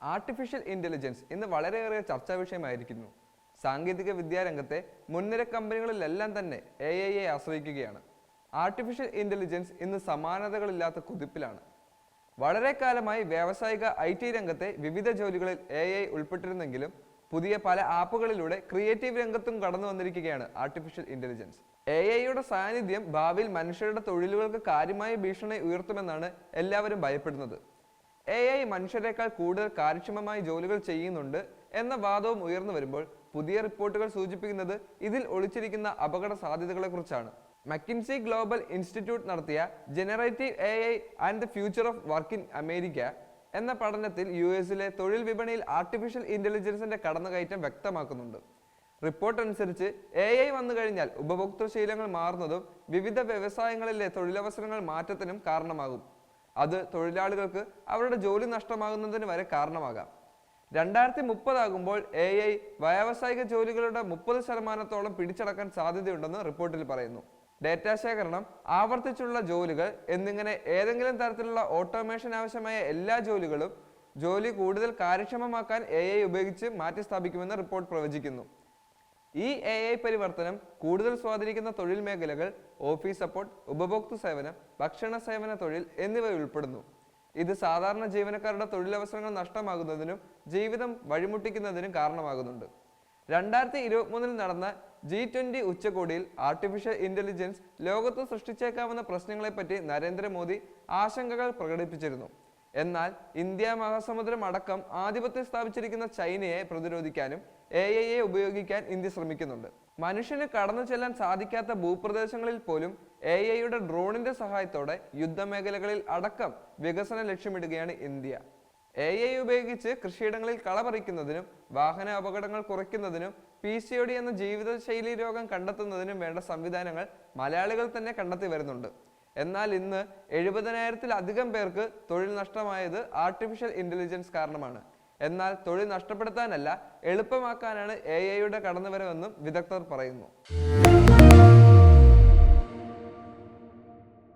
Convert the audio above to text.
Artificial intelligence ഇന്ന് വളരെയേറെ ചർച്ചാ വിഷയമായിരിക്കുന്നു. സാങ്കേതിക വിദ്യാരംഗത്തെ മുൻനിര കമ്പനികളിലെല്ലാം തന്നെ AI ആശ്രയിക്കുകയാണ്. ആർട്ടിഫിഷ്യൽ ഇന്റലിജൻസ് ഇന്ന് സമാനതകളില്ലാത്ത കുതിപ്പിലാണ്. വളരെ കാലമായി വ്യാവസായിക IT രംഗത്തെ വിവിധ ജോലികളിൽ AI ഉൾപ്പെട്ടിരുന്നെങ്കിലും പുതിയ പല ആപ്പുകളിലൂടെ ക്രിയേറ്റീവ് രംഗത്തും കടന്നു വന്നിരിക്കുകയാണ് ആർട്ടിഫിഷ്യൽ ഇന്റലിജൻസ്. AI സാന്നിധ്യം ഭാവിയിൽ മനുഷ്യരുടെ തൊഴിലുകൾക്ക് കാര്യമായ ഭീഷണി ഉയർത്തുമെന്നാണ് എല്ലാവരും ഭയപ്പെടുന്നത്. AI മനുഷ്യരെക്കാൾ കൂടുതൽ കാര്യക്ഷമമായി ജോലികൾ ചെയ്യുന്നുണ്ട് എന്ന വാദവും ഉയർന്നു വരുമ്പോൾ പുതിയ റിപ്പോർട്ടുകൾ സൂചിപ്പിക്കുന്നത് ഇതിൽ ഒളിച്ചിരിക്കുന്ന അപകട സാധ്യതകളെക്കുറിച്ചാണ്. മക്കിൻസി ഗ്ലോബൽ ഇൻസ്റ്റിറ്റ്യൂട്ട് നടത്തിയ generative AI and the future of work in America എന്ന പഠനത്തിൽ US-ലെ തൊഴിൽ വിപണിയിൽ ആർട്ടിഫിഷ്യൽ ഇന്റലിജൻസിന്റെ കടന്നുകയറ്റം വ്യക്തമാക്കുന്നുണ്ട്. റിപ്പോർട്ട് അനുസരിച്ച് AI വന്നു കഴിഞ്ഞാൽ ഉപഭോക്തൃശീലങ്ങൾ മാറുന്നതും വിവിധ വ്യവസായങ്ങളിലെ തൊഴിലവസരങ്ങൾ മാറ്റത്തിനും കാരണമാകും. അത് തൊഴിലാളികൾക്ക് അവരുടെ ജോലി നഷ്ടമാകുന്നതിന് വരെ കാരണമാകാം. 2030 ആകുമ്പോൾ AI വ്യാവസായിക ജോലികളുടെ 30% പിടിച്ചടക്കാൻ സാധ്യതയുണ്ടെന്ന് റിപ്പോർട്ടിൽ പറയുന്നു. ഡേറ്റാ ശേഖരണം, ആവർത്തിച്ചുള്ള ജോലികൾ എന്നിങ്ങനെ ഏതെങ്കിലും തരത്തിലുള്ള ഓട്ടോമേഷൻ ആവശ്യമായ എല്ലാ ജോലി കൂടുതൽ കാര്യക്ഷമമാക്കാൻ AI ഉപയോഗിച്ച് മാറ്റിസ്ഥാപിക്കുമെന്ന് റിപ്പോർട്ട് പ്രവചിക്കുന്നു. ഈ AI പരിവർത്തനം കൂടുതൽ സ്വാധീനിക്കുന്ന തൊഴിൽ മേഖലകൾ ഓഫീസ് സപ്പോർട്ട്, ഉപഭോക്തൃ സേവനം, ഭക്ഷണ സേവന തൊഴിൽ എന്നിവ ഉൾപ്പെടുന്നു. ഇത് സാധാരണ ജീവനക്കാരുടെ തൊഴിലവസരങ്ങൾ നഷ്ടമാകുന്നതിനും ജീവിതം വഴിമുട്ടിക്കുന്നതിനും കാരണമാകുന്നുണ്ട്. 2023 നടന്ന G20 ഉച്ചകോടിയിൽ ആർട്ടിഫിഷ്യൽ ഇന്റലിജൻസ് ലോകത്ത് സൃഷ്ടിച്ചേക്കാവുന്ന പ്രശ്നങ്ങളെപ്പറ്റി നരേന്ദ്രമോദി ആശങ്കകൾ പ്രകടിപ്പിച്ചിരുന്നു. എന്നാൽ ഇന്ത്യ മഹാസമുദ്രം അടക്കം ആധിപത്യം സ്ഥാപിച്ചിരിക്കുന്ന ചൈനയെ പ്രതിരോധിക്കാനും AI ഉപയോഗിക്കാൻ ഇന്ത്യ ശ്രമിക്കുന്നുണ്ട്. മനുഷ്യന് കടന്നു ചെല്ലാൻ സാധിക്കാത്ത ഭൂപ്രദേശങ്ങളിൽ പോലും AI ഡ്രോണിന്റെ സഹായത്തോടെ യുദ്ധമേഖലകളിൽ അടക്കം വികസനം ലക്ഷ്യമിടുകയാണ് ഇന്ത്യ. AI ഉപയോഗിച്ച് കൃഷിയിടങ്ങളിൽ കളപറിക്കുന്നതിനും വാഹന അപകടങ്ങൾ കുറയ്ക്കുന്നതിനും PCOD എന്ന ജീവിതശൈലി രോഗം കണ്ടെത്തുന്നതിനും വേണ്ട സംവിധാനങ്ങൾ മലയാളികൾ തന്നെ കണ്ടെത്തി വരുന്നുണ്ട്. എന്നാൽ ഇന്ന് 70,000-ലധികം പേർക്ക് തൊഴിൽ നഷ്ടമായത് ആർട്ടിഫിഷ്യൽ ഇന്റലിജൻസ് കാരണമാണ്. എന്നാൽ തൊഴിൽ നഷ്ടപ്പെടുത്താനല്ല, എളുപ്പമാക്കാനാണ് AI കടന്നുവരവെന്നും വിദഗ്ധർ പറയുന്നു.